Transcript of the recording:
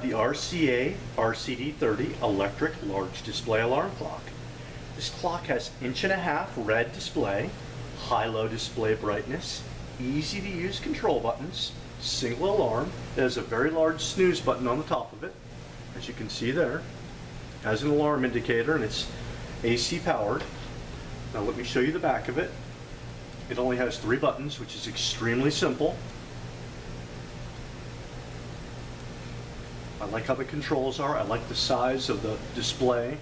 the RCA RCD30 electric large display alarm clock. This clock has 1.5" red display, high-low display brightness, easy to use control buttons, single alarm. It has a very large snooze button on the top of it, as you can see there. It has an alarm indicator and it's AC powered. Now let me show you the back of it. It only has 3 buttons, which is extremely simple. I like how the controls are. I like the size of the display.